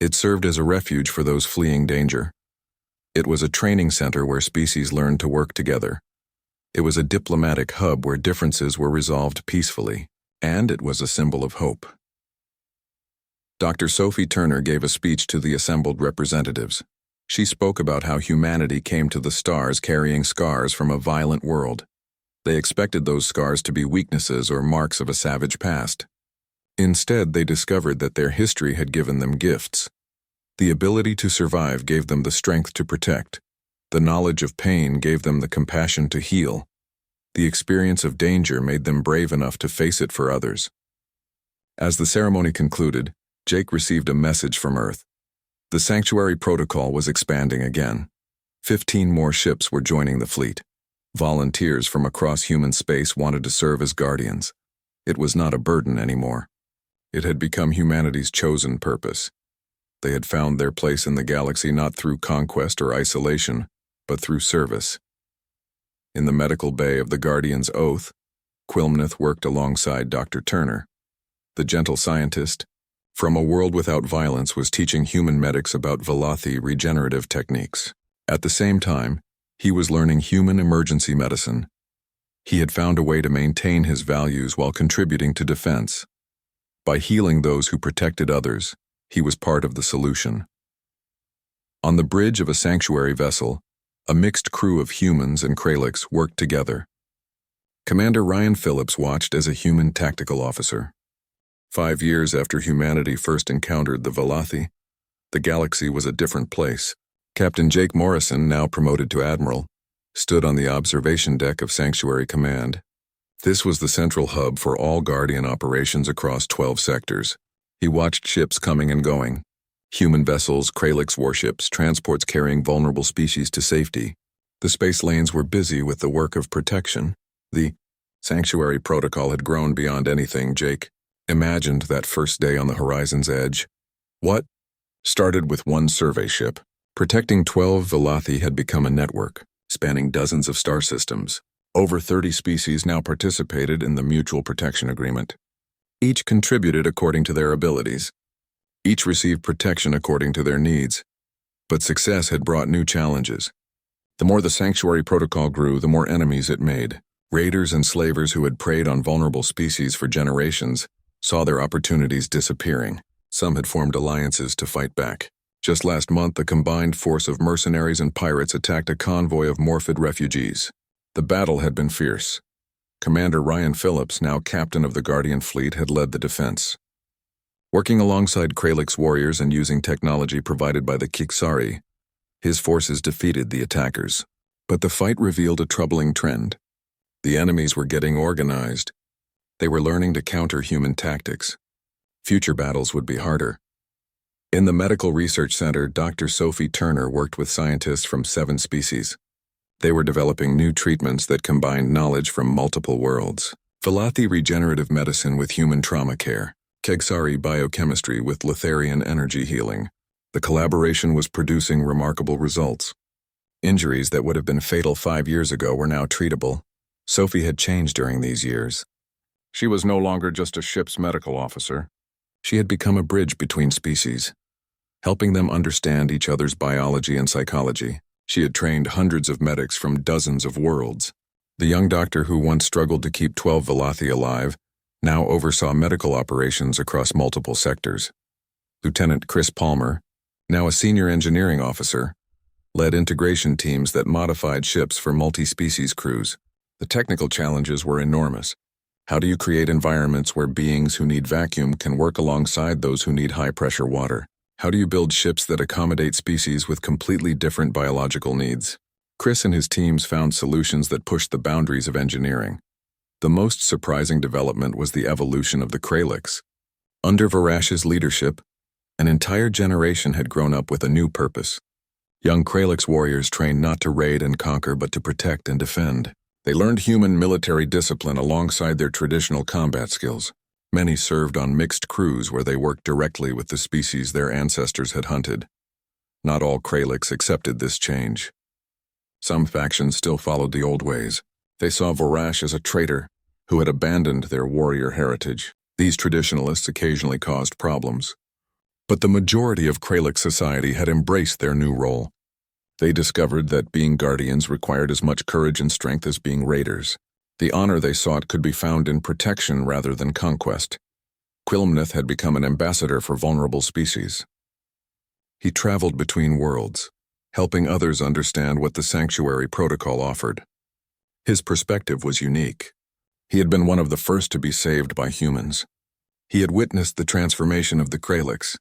It served as a refuge for those fleeing danger. It was a training center where species learned to work together. It was a diplomatic hub where differences were resolved peacefully, and it was a symbol of hope. Dr. Sophie Turner gave a speech to the assembled representatives. She spoke about how humanity came to the stars carrying scars from a violent world. They expected those scars to be weaknesses or marks of a savage past. Instead, they discovered that their history had given them gifts. The ability to survive gave them the strength to protect. The knowledge of pain gave them the compassion to heal. The experience of danger made them brave enough to face it for others. As the ceremony concluded, Jake received a message from Earth. The Sanctuary Protocol was expanding again. 15 more ships were joining the fleet. Volunteers from across human space wanted to serve as guardians. It was not a burden anymore. It had become humanity's chosen purpose. They had found their place in the galaxy not through conquest or isolation, but through service. In the medical bay of the Guardian's Oath, Quilmnith worked alongside Dr. Turner. The gentle scientist, from a world without violence, was teaching human medics about Velothi regenerative techniques. At the same time, he was learning human emergency medicine. He had found a way to maintain his values while contributing to defense. By healing those who protected others, he was part of the solution. On the bridge of a sanctuary vessel, a mixed crew of humans and Kralix worked together. Commander Ryan Phillips watched as a human tactical officer. 5 years after humanity first encountered the Velothi, the galaxy was a different place. Captain Jake Morrison, now promoted to admiral, stood on the observation deck of Sanctuary Command. This was the central hub for all Guardian operations across 12 sectors. He watched ships coming and going. Human vessels, Kralix warships, transports carrying vulnerable species to safety. The space lanes were busy with the work of protection. The Sanctuary Protocol had grown beyond anything Jake imagined that first day on the horizon's edge. What started with one survey ship. Protecting 12 Velothi had become a network, spanning dozens of star systems. Over 30 species now participated in the Mutual Protection Agreement. Each contributed according to their abilities. Each received protection according to their needs. But success had brought new challenges. The more the Sanctuary Protocol grew, the more enemies it made. Raiders and slavers who had preyed on vulnerable species for generations saw their opportunities disappearing. Some had formed alliances to fight back. Just last month, a combined force of mercenaries and pirates attacked a convoy of Morphid refugees. The battle had been fierce. Commander Ryan Phillips, now captain of the Guardian fleet, had led the defense. Working alongside Kralix warriors and using technology provided by the Kiksari, his forces defeated the attackers. But the fight revealed a troubling trend. The enemies were getting organized. They were learning to counter human tactics. Future battles would be harder. In the Medical Research Center, Dr. Sophie Turner worked with scientists from 7 species. They were developing new treatments that combined knowledge from multiple worlds. Velothi regenerative medicine with human trauma care. Kegsari biochemistry with Letharian energy healing. The collaboration was producing remarkable results. Injuries that would have been fatal 5 years ago were now treatable. Sophie had changed during these years. She was no longer just a ship's medical officer. She had become a bridge between species, helping them understand each other's biology and psychology. She had trained hundreds of medics from dozens of worlds. The young doctor who once struggled to keep 12 Velothi alive now oversaw medical operations across multiple sectors. Lieutenant Chris Palmer, now a senior engineering officer, led integration teams that modified ships for multi-species crews. The technical challenges were enormous. How do you create environments where beings who need vacuum can work alongside those who need high-pressure water? How do you build ships that accommodate species with completely different biological needs? Chris and his teams found solutions that pushed the boundaries of engineering. The most surprising development was the evolution of the Kralix. Under Varash's leadership, an entire generation had grown up with a new purpose. Young Kralix warriors trained not to raid and conquer but to protect and defend. They learned human military discipline alongside their traditional combat skills. Many served on mixed crews where they worked directly with the species their ancestors had hunted. Not all Kralix accepted this change. Some factions still followed the old ways. They saw Varash as a traitor who had abandoned their warrior heritage. These traditionalists occasionally caused problems. But the majority of Kralik society had embraced their new role. They discovered that being guardians required as much courage and strength as being raiders. The honor they sought could be found in protection rather than conquest. Quilmnith had become an ambassador for vulnerable species. He traveled between worlds, helping others understand what the Sanctuary Protocol offered. His perspective was unique. He had been one of the first to be saved by humans. He had witnessed the transformation of the Kraliks.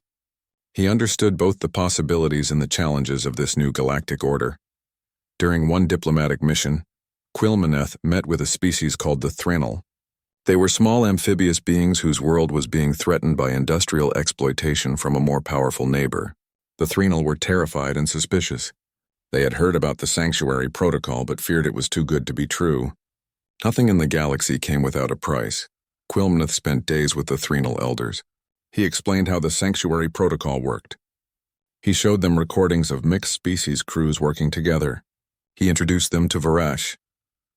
He understood both the possibilities and the challenges of this new galactic order. During one diplomatic mission, Quilmnith met with a species called the Thranel. They were small amphibious beings whose world was being threatened by industrial exploitation from a more powerful neighbor. The Thranel were terrified and suspicious. They had heard about the Sanctuary Protocol but feared it was too good to be true. Nothing in the galaxy came without a price. Quilmnith spent days with the Thranel elders. He explained how the Sanctuary Protocol worked. He showed them recordings of mixed species crews working together. He introduced them to Varash,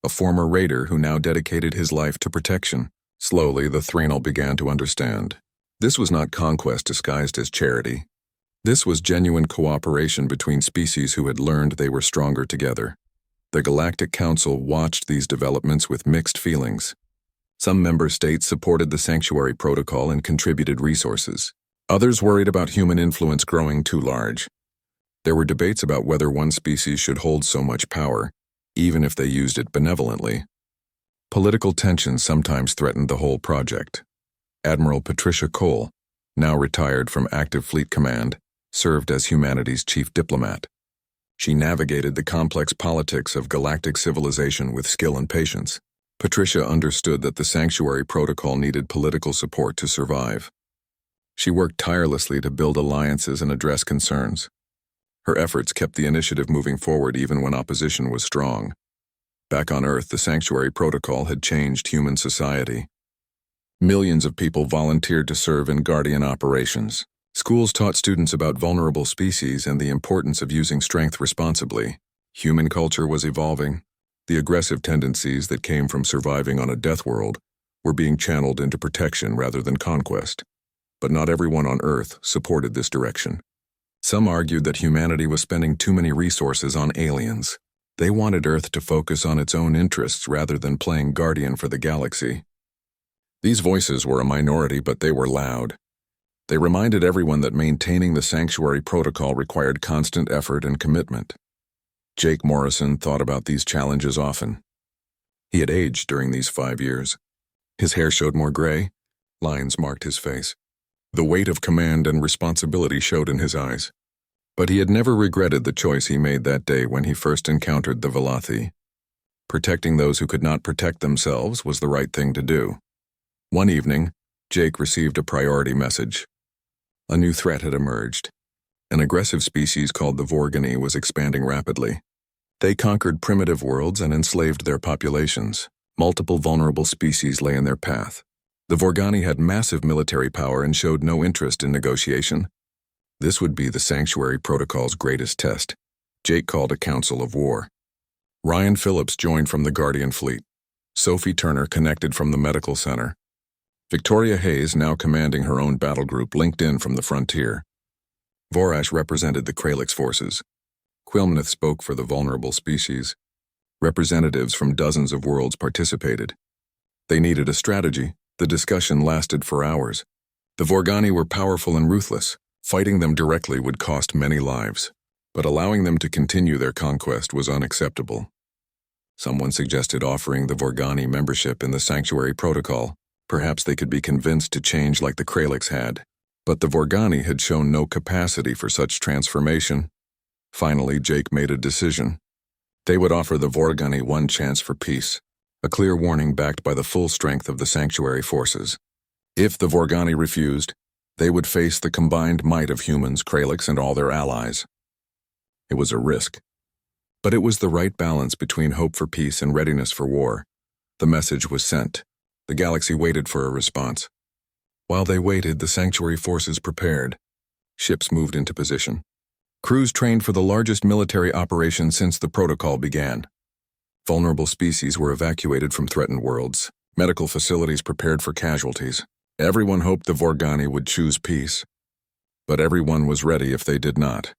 a former raider who now dedicated his life to protection. Slowly, the Thranel began to understand. This was not conquest disguised as charity. This was genuine cooperation between species who had learned they were stronger together. The Galactic Council watched these developments with mixed feelings. Some member states supported the Sanctuary Protocol and contributed resources. Others worried about human influence growing too large. There were debates about whether one species should hold so much power, even if they used it benevolently. Political tensions sometimes threatened the whole project. Admiral Patricia Cole, now retired from active fleet command, served as humanity's chief diplomat. She navigated the complex politics of galactic civilization with skill and patience. Patricia understood that the Sanctuary Protocol needed political support to survive. She worked tirelessly to build alliances and address concerns. Her efforts kept the initiative moving forward even when opposition was strong. Back on Earth, the Sanctuary Protocol had changed human society. Millions of people volunteered to serve in Guardian operations. Schools taught students about vulnerable species and the importance of using strength responsibly. Human culture was evolving. The aggressive tendencies that came from surviving on a death world were being channeled into protection rather than conquest. But not everyone on Earth supported this direction. Some argued that humanity was spending too many resources on aliens. They wanted Earth to focus on its own interests rather than playing guardian for the galaxy. These voices were a minority, but they were loud. They reminded everyone that maintaining the Sanctuary Protocol required constant effort and commitment. Jake Morrison thought about these challenges often. He had aged during these 5 years. His hair showed more gray. Lines marked his face. The weight of command and responsibility showed in his eyes. But he had never regretted the choice he made that day when he first encountered the Velothi. Protecting those who could not protect themselves was the right thing to do. One evening, Jake received a priority message. A new threat had emerged. An aggressive species called the Vorgani was expanding rapidly. They conquered primitive worlds and enslaved their populations. Multiple vulnerable species lay in their path. The Vorgani had massive military power and showed no interest in negotiation. This would be the Sanctuary Protocol's greatest test. Jake called a council of war. Ryan Phillips joined from the Guardian fleet. Sophie Turner connected from the medical center. Victoria Hayes, now commanding her own battle group, linked in from the frontier. Vorash represented the Kralix forces. Quilmnith spoke for the vulnerable species. Representatives from dozens of worlds participated. They needed a strategy. The discussion lasted for hours. The Vorgani were powerful and ruthless. Fighting them directly would cost many lives, but allowing them to continue their conquest was unacceptable. Someone suggested offering the Vorgani membership in the Sanctuary Protocol. Perhaps they could be convinced to change like the Kralix had. But the Vorgani had shown no capacity for such transformation. Finally, Jake made a decision. They would offer the Vorgani one chance for peace, a clear warning backed by the full strength of the Sanctuary forces. If the Vorgani refused, they would face the combined might of humans, Kralix, and all their allies. It was a risk. But it was the right balance between hope for peace and readiness for war. The message was sent. The galaxy waited for a response. While they waited, the Sanctuary forces prepared. Ships moved into position. Crews trained for the largest military operation since the protocol began. Vulnerable species were evacuated from threatened worlds. Medical facilities prepared for casualties. Everyone hoped the Vorgani would choose peace. but everyone was ready if they did not.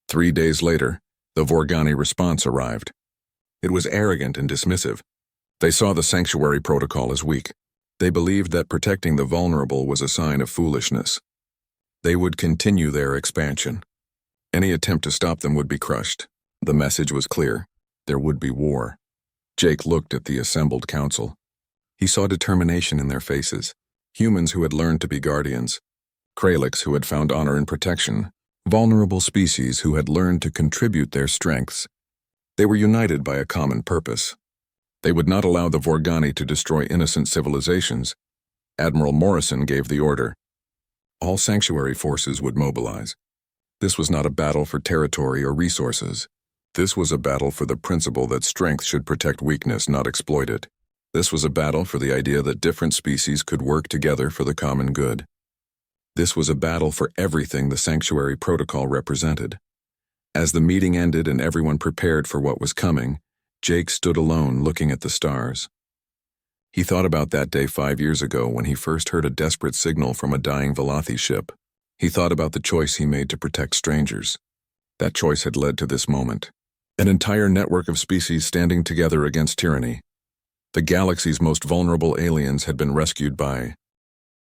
3 days later, the Vorgani response arrived. It was arrogant and dismissive. They saw the sanctuary protocol as weak. They believed that protecting the vulnerable was a sign of foolishness. They would continue their expansion. Any attempt to stop them would be crushed. The message was clear. There would be war. Jake looked at the assembled council. He saw determination in their faces. Humans who had learned to be guardians. Kralix who had found honor in protection. Vulnerable species who had learned to contribute their strengths. They were united by a common purpose. They would not allow the Vorgani to destroy innocent civilizations. Admiral Morrison gave the order. All sanctuary forces would mobilize. This was not a battle for territory or resources. This was a battle for the principle that strength should protect weakness, not exploit it. This was a battle for the idea that different species could work together for the common good. This was a battle for everything the sanctuary protocol represented. As the meeting ended and everyone prepared for what was coming, Jake stood alone looking at the stars. He thought about that day 5 years ago when he first heard a desperate signal from a dying Velothi ship. He thought about the choice he made to protect strangers. That choice had led to this moment. An entire network of species standing together against tyranny. The galaxy's most vulnerable aliens had been rescued by